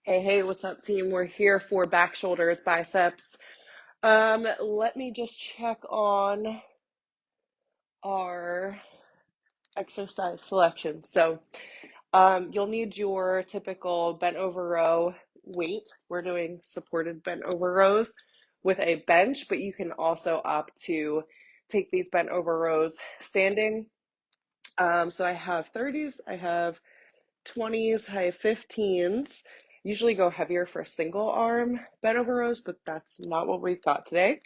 Hey, what's up, team? We're here for back, shoulders, biceps. Let me just check on our exercise selection. You'll need your typical bent over row weight. We're doing supported bent over rows with a bench, but you can also opt to take these bent over rows standing. So I have 30s, I have 20s, I have 15s. Usually go heavier for single arm bent over rows, but that's not what we've got today.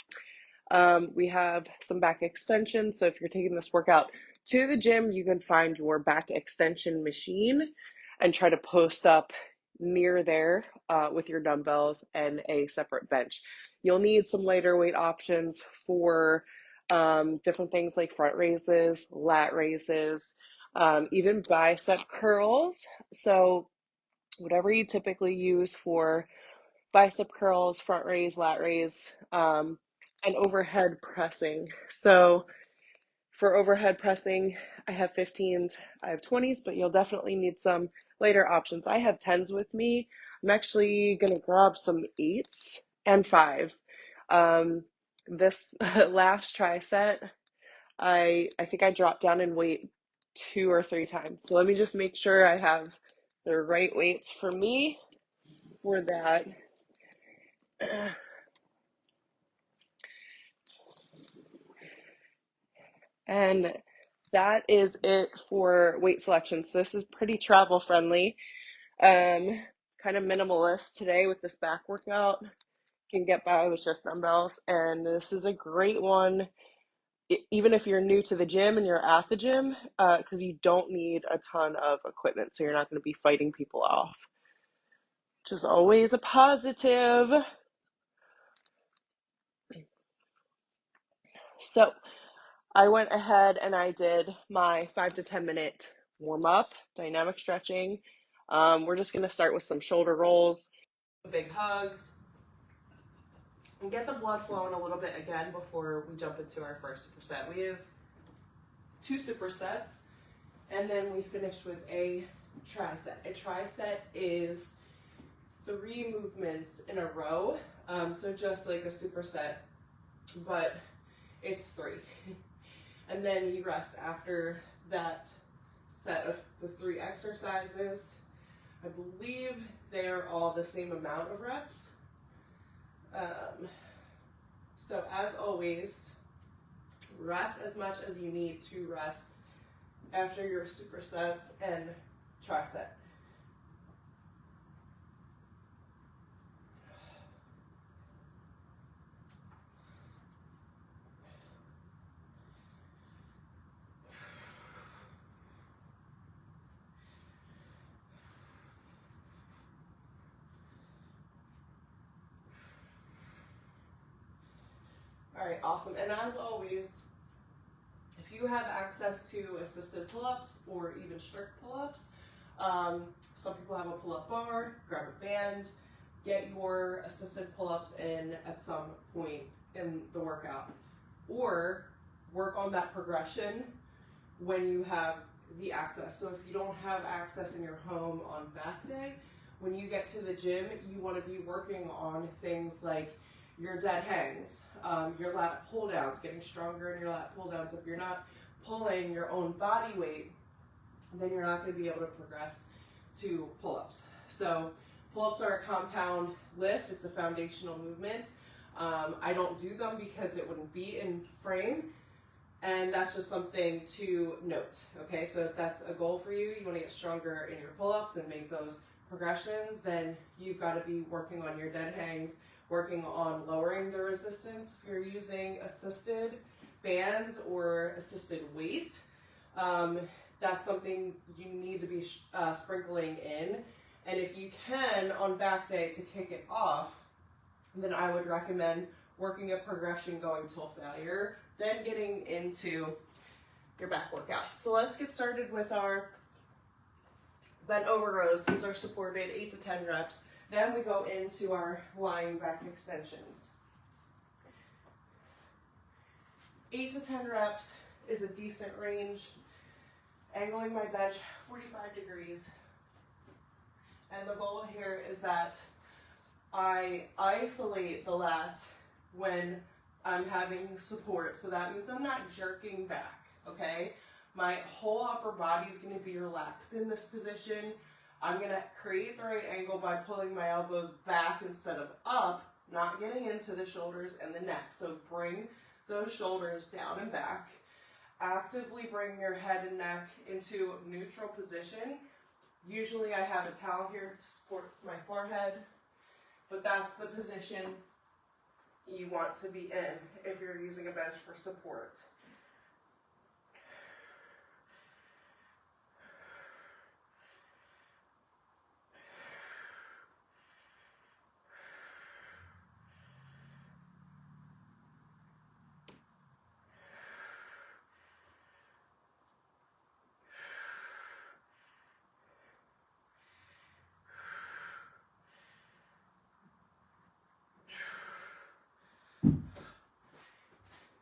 We have some back extensions. So if you're taking this workout to the gym, you can find your back extension machine and try to post up near there with your dumbbells and a separate bench. You'll need some lighter weight options for different things like front raises, lat raises, even bicep curls. So whatever you typically use for bicep curls, front raise, lat raise, and overhead pressing. So for overhead pressing, I have 15s, I have 20s, but you'll definitely need some later options. I have 10s with me. I'm actually gonna grab some 8s and 5s. This last tri-set, I think I dropped down in weight 2 or 3 times. So let me just make sure I have the right weights for me for that. And that is it for weight selection. So this is pretty travel friendly. Kind of minimalist today with this back workout. Can get by with just dumbbells. And this is a great one, even if you're new to the gym and you're at the gym, because you don't need a ton of equipment. So you're not going to be fighting people off, which is always a positive. So I went ahead and I did my 5 to 10 minute warm up, dynamic stretching. We're just going to start with some shoulder rolls, big hugs, and get the blood flowing a little bit again before we jump into our first superset. We have 2 supersets, and then we finish with a tri-set. A tri-set is 3 movements in a row, so just like a superset, but it's 3. And then you rest after that set of the 3 exercises. I believe they're all the same amount of reps. So as always, rest as much as you need to rest after your supersets and tri-set. All right, awesome. And as always, if you have access to assisted pull-ups or even strict pull-ups, some people have a pull-up bar, grab a band, get your assisted pull-ups in at some point in the workout, or work on that progression when you have the access. So if you don't have access in your home on back day, when you get to the gym, you want to be working on things like your dead hangs, your lat pull downs, getting stronger in your lat pull downs. If you're not pulling your own body weight, then you're not going to be able to progress to pull-ups. So pull-ups are a compound lift. It's a foundational movement. I don't do them because it wouldn't be in frame, and that's just something to note. Okay, so if that's a goal for you, you want to get stronger in your pull-ups and make those progressions, then you've got to be working on your dead hangs, working on lowering the resistance. If you're using assisted bands or assisted weight, that's something you need to be sprinkling in. And if you can, on back day, to kick it off, then I would recommend working a progression going till failure, then getting into your back workout. So let's get started with our bent over rows. These are supported 8 to 10 reps. Then we go into our lying back extensions. 8 to 10 reps is a decent range. Angling my bench 45 degrees. And the goal here is that I isolate the lats when I'm having support. So that means I'm not jerking back, okay? My whole upper body is going to be relaxed in this position. I'm going to create the right angle by pulling my elbows back instead of up, not getting into the shoulders and the neck. So bring those shoulders down and back. Actively bring your head and neck into neutral position. Usually I have a towel here to support my forehead, but that's the position you want to be in if you're using a bench for support.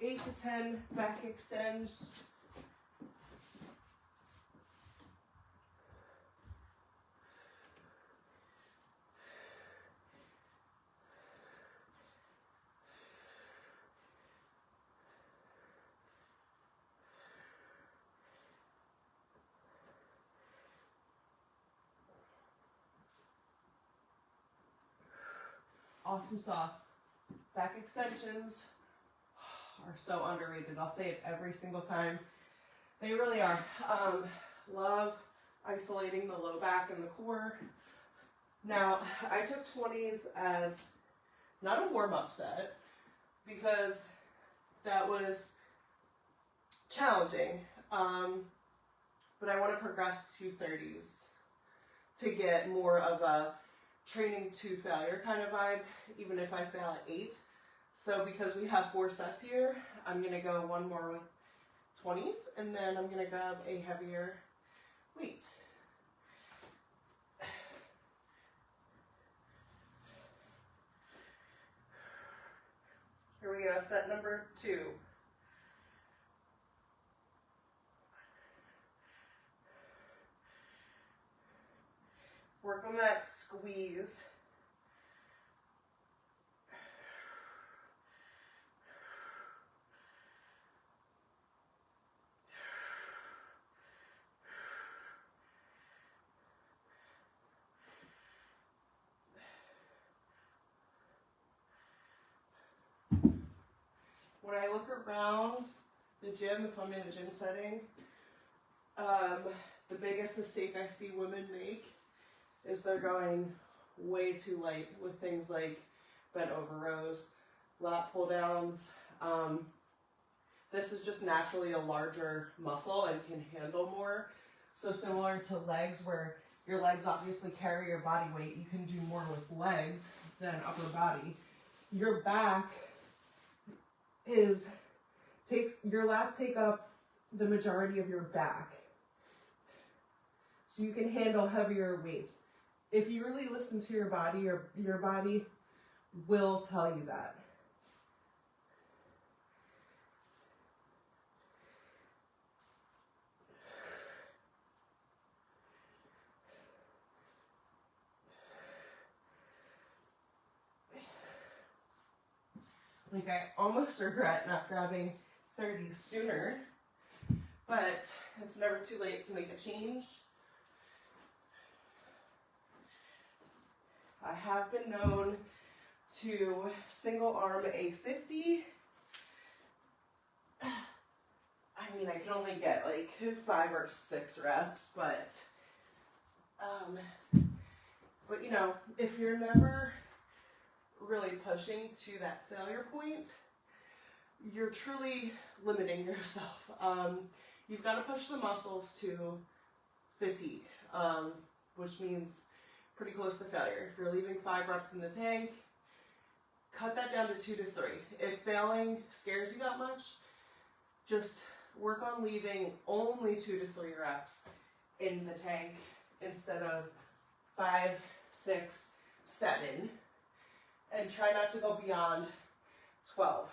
Eight to 10 back extends. Awesome sauce. Back extensions are so underrated. I'll say it every single time. They really are. Love isolating the low back and the core. Now, I took 20s as not a warm-up set because that was challenging. But I want to progress to 30s to get more of a training to failure kind of vibe, even if I fail at 8. So because we have 4 sets here, I'm going to go one more with 20s, and then I'm going to grab a heavier weight. Here we go, set number 2. Work on that squeeze. When I look around the gym, if I'm in a gym setting, the biggest mistake I see women make is they're going way too light with things like bent over rows, lat pull downs. This is just naturally a larger muscle and can handle more. So similar to legs, where your legs obviously carry your body weight, you can do more with legs than upper body. Your back your lats take up the majority of your back. So you can handle heavier weights. If you really listen to your body will tell you that. Like, I almost regret not grabbing 30 sooner, but it's never too late to make a change. I have been known to single arm a 50. I mean, I can only get like 5 or 6 reps, but you know, if you're never really pushing to that failure point, you're truly limiting yourself. You've got to push the muscles to fatigue, which means pretty close to failure. If you're leaving 5 reps in the tank, cut that down to 2 to 3. If failing scares you that much, just work on leaving only 2 to 3 reps in the tank instead of 5, 6, 7. And try not to go beyond 12.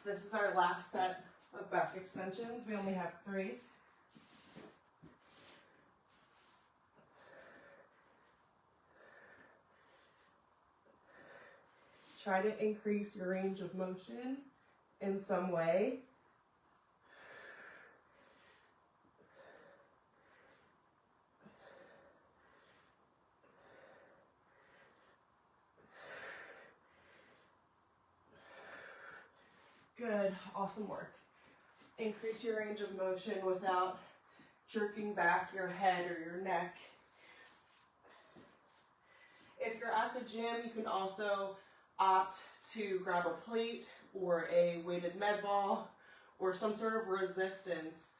This is our last set of back extensions. We only have 3. Try to increase your range of motion in some way. Good, awesome work. Increase your range of motion without jerking back your head or your neck. If you're at the gym, you can also opt to grab a plate or a weighted med ball or some sort of resistance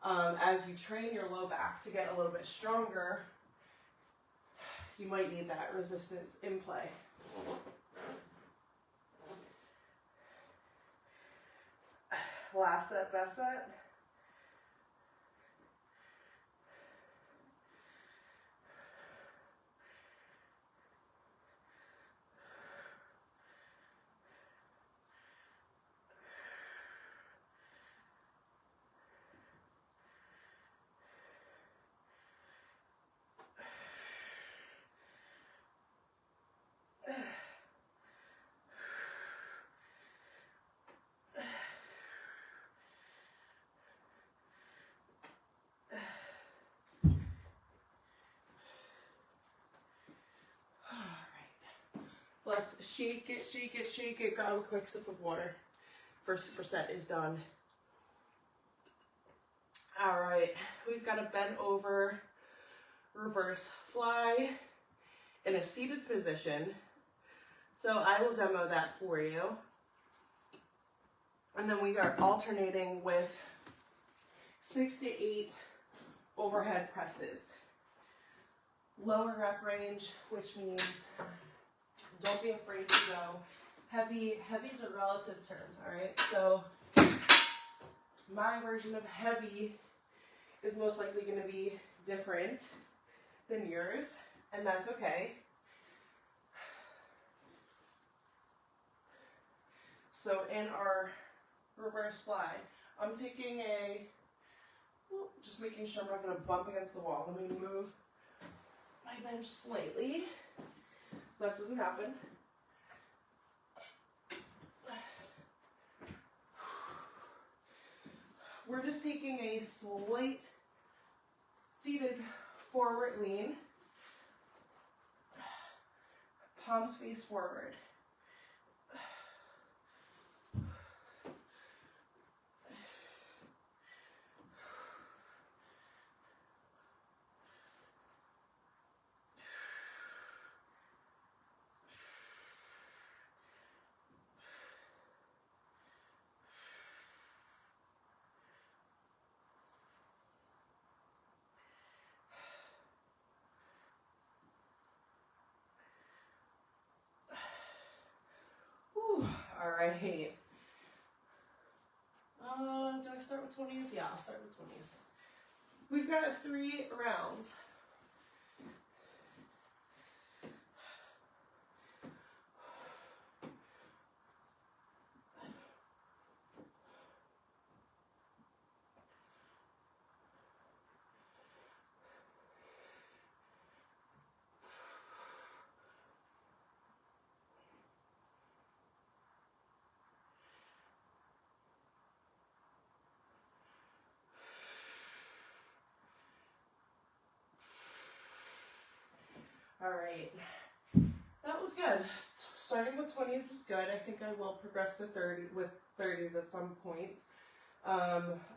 as you train your low back to get a little bit stronger. You might need that resistance in play. Last set, best set. Let's shake it, shake it, shake it. Grab a quick sip of water. First superset is done. All right, we've got a bend over reverse fly in a seated position. So I will demo that for you. And then we are alternating with 6 to 8 overhead presses. Lower rep range, which means don't be afraid to go heavy. Heavy's a relative term, all right? So my version of heavy is most likely going to be different than yours, and that's okay. So in our reverse fly, I'm taking just making sure I'm not going to bump against the wall. Let me move my bench slightly so that doesn't happen. We're just taking a slight seated forward lean, palms face forward. All right. Do I start with 20s? Yeah, I'll start with 20s. We've got 3 rounds. All right, that was good. Starting with 20s was good. I think I will progress to 30s at some point.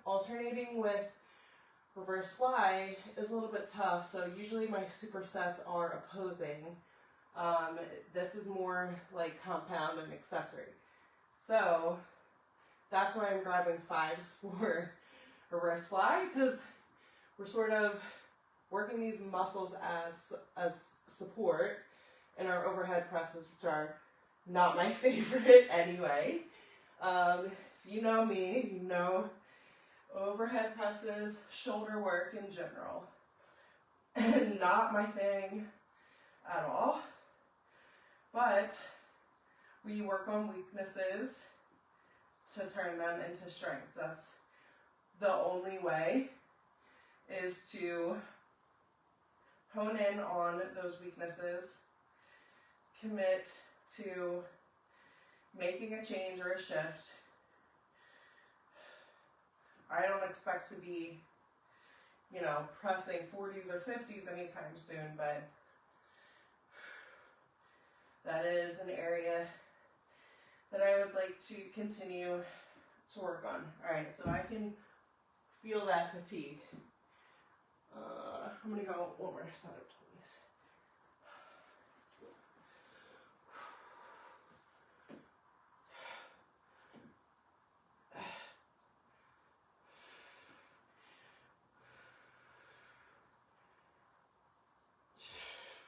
Alternating with reverse fly is a little bit tough, so usually my supersets are opposing. This is more like compound and accessory. So that's why I'm grabbing 5s for reverse fly, because we're sort of working these muscles as support in our overhead presses, which are not my favorite anyway. If you know me, you know overhead presses, shoulder work in general, not my thing at all. But we work on weaknesses to turn them into strengths. That's the only way, is to hone in on those weaknesses, commit to making a change or a shift. I don't expect to be, you know, pressing 40s or 50s anytime soon, but that is an area that I would like to continue to work on. All right, so I can feel that fatigue. I'm gonna go one more set of 20s.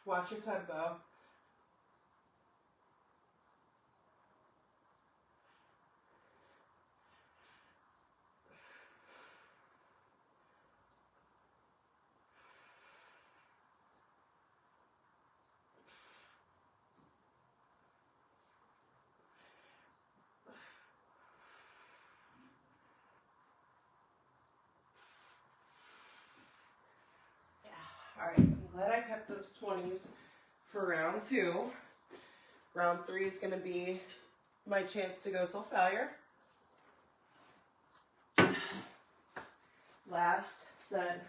Watch your tempo. All right, I'm glad I kept those 20s for round 2. Round 3 is going to be my chance to go till failure. Last set,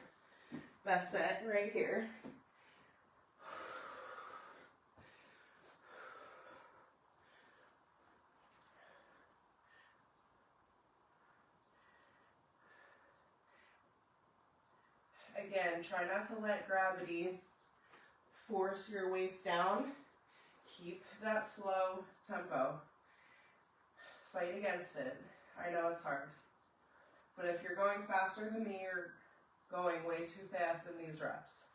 best set right here. Again, try not to let gravity force your weights down. Keep that slow tempo. Fight against it. I know it's hard. But if you're going faster than me, you're going way too fast in these reps.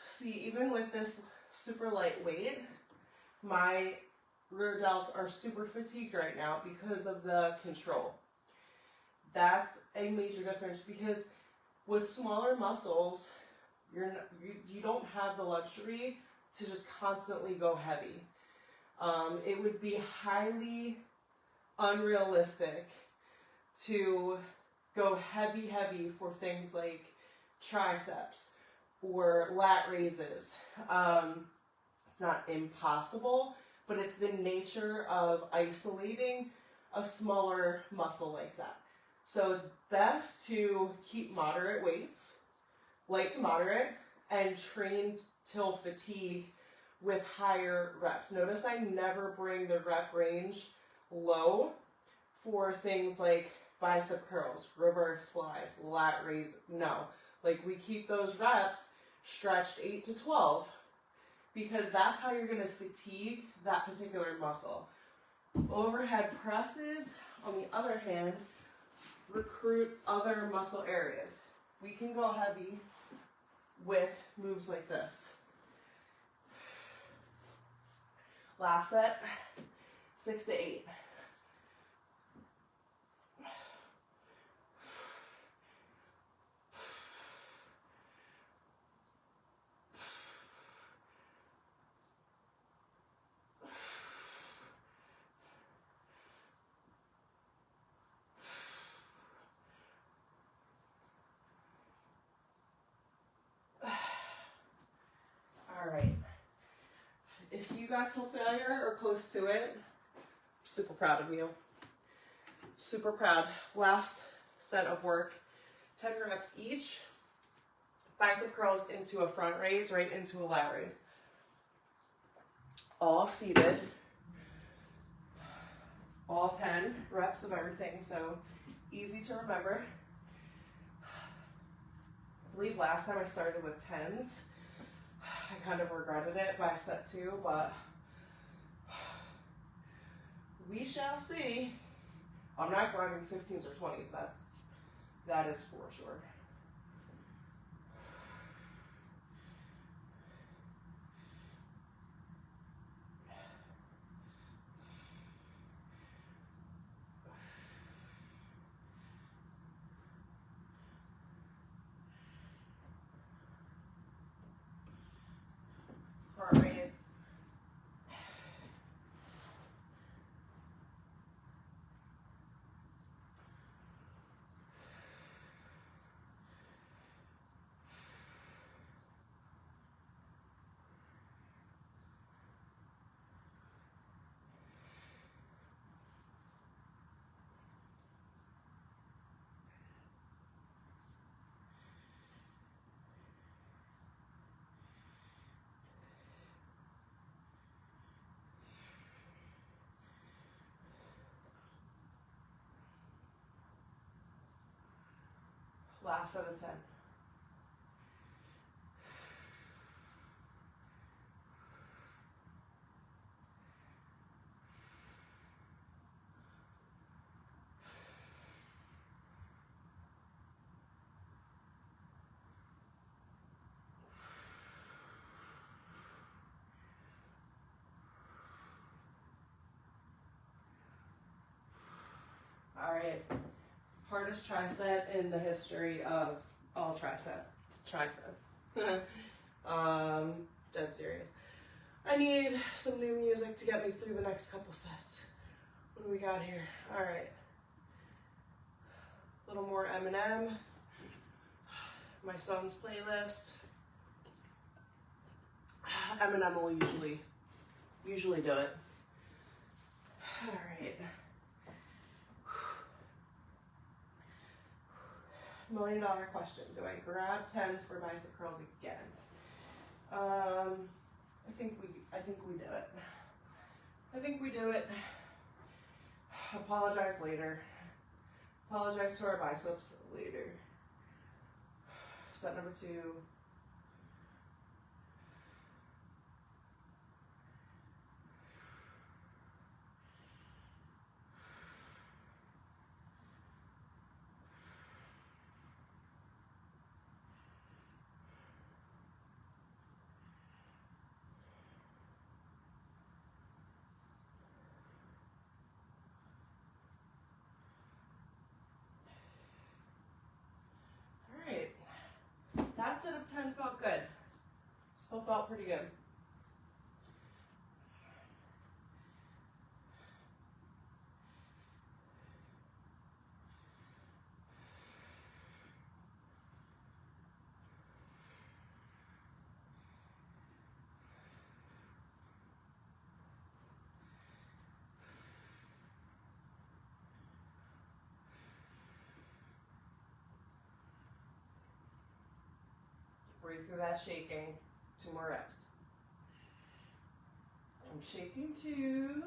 See, even with this super light weight, my rear delts are super fatigued right now because of the control. That's a major difference, because with smaller muscles, you don't have the luxury to just constantly go heavy. It would be highly unrealistic to go heavy for things like triceps or lat raises. It's not impossible, but it's the nature of isolating a smaller muscle like that. So it's best to keep moderate weights, light to moderate, and train till fatigue with higher reps. Notice I never bring the rep range low for things like bicep curls, reverse flies, lat raise. No, like we keep those reps stretched 8 to 12, because that's how you're going to fatigue that particular muscle. Overhead presses, on the other hand, recruit other muscle areas. We can go heavy with moves like this. Last set, 6 to 8. If you got till failure or close to it, I'm super proud of you. Super proud. Last set of work, 10 reps each. Bicep curls into a front raise, right into a lat raise. All seated. All 10 reps of everything, so easy to remember. I believe last time I started with 10s. I kind of regretted it by set 2, but we shall see. I'm not grabbing 15s or 20s. That is for sure. Last set of 10. All right, hardest tricep in the history of all tricep. Dead serious. I need some new music to get me through the next couple sets. What do we got here? All right, a little more Eminem. My son's playlist. Eminem will usually do it. All right. $1 million question. Do I grab 10s for bicep curls again? I think we do it. I think we do it. Apologize later. Apologize to our biceps later. Set number 2. That set of 10 felt good. Still felt pretty good. Breathe through that shaking. 2 more reps. I'm shaking 2.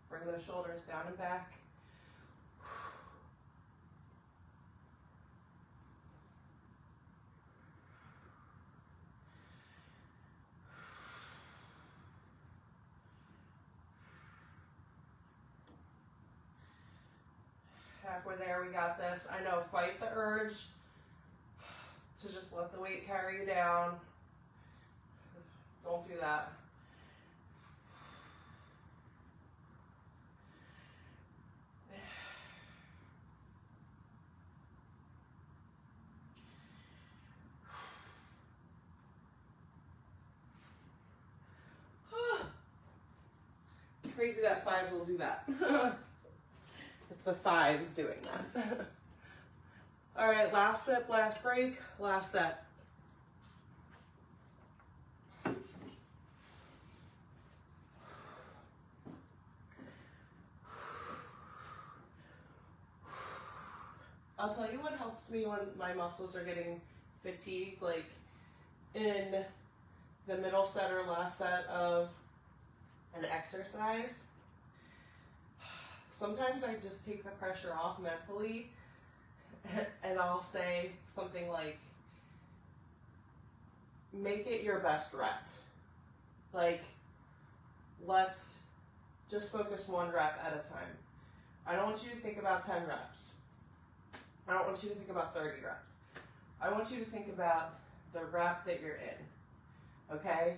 Bring those shoulders down and back. Halfway there, we got this. I know, fight the urge to just let the weight carry you down. Don't do that. Crazy that 5s will do that. It's the 5s doing that. All right, last sip, last break, last set. I'll tell you what helps me when my muscles are getting fatigued, like in the middle set or last set of an exercise. Sometimes I just take the pressure off mentally and I'll say something like, make it your best rep. Like, let's just focus 1 rep at a time. I don't want you to think about 10 reps. I don't want you to think about 30 reps. I want you to think about the rep that you're in, okay?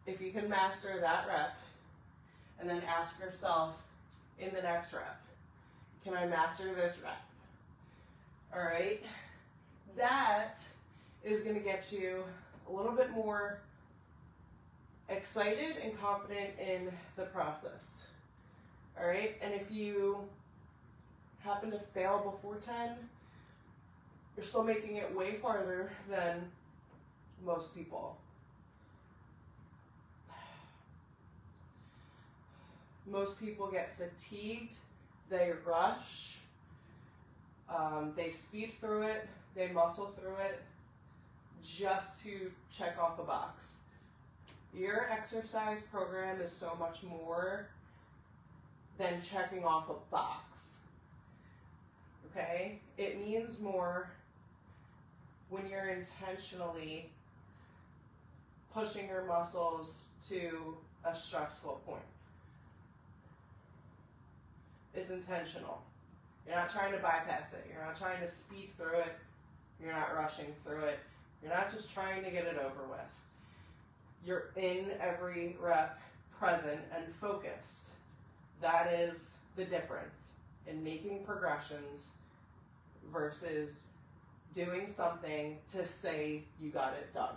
If you can master that rep, and then ask yourself in the next rep, can I master this rep? All right, that is going to get you a little bit more excited and confident in the process. All right, and if you happen to fail before 10, you're still making it way farther than most people. Most people get fatigued, they rush, they speed through it, they muscle through it just to check off a box. Your exercise program is so much more than checking off a box, okay? It means more when you're intentionally pushing your muscles to a stressful point. It's intentional. You're not trying to bypass it. You're not trying to speed through it. You're not rushing through it. You're not just trying to get it over with. You're in every rep, present and focused. That is the difference in making progressions versus doing something to say you got it done.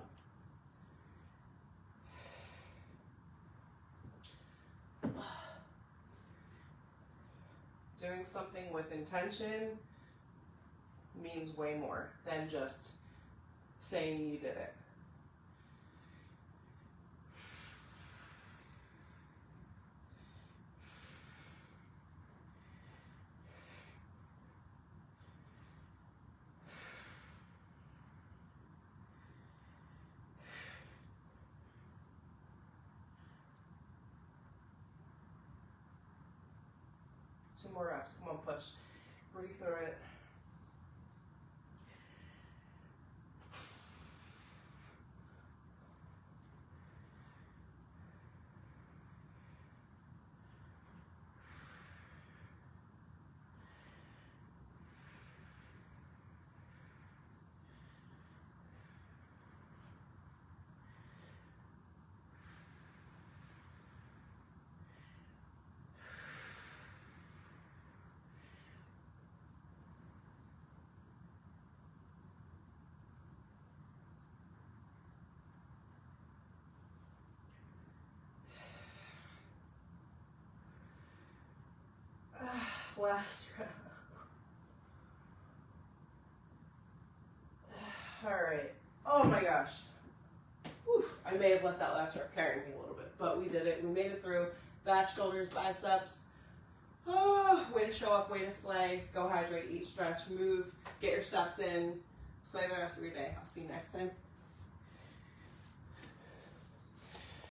Doing something with intention means way more than just saying you did it. Two more reps. Come on, push. Breathe through it. Last round. All right. Oh my gosh. Whew. I may have let that last rep carry me a little bit, but we did it. We made it through. Back, shoulders, biceps. Oh, way to show up, way to slay. Go hydrate, eat, stretch, move, get your steps in. Slay the rest of your day. I'll see you next time.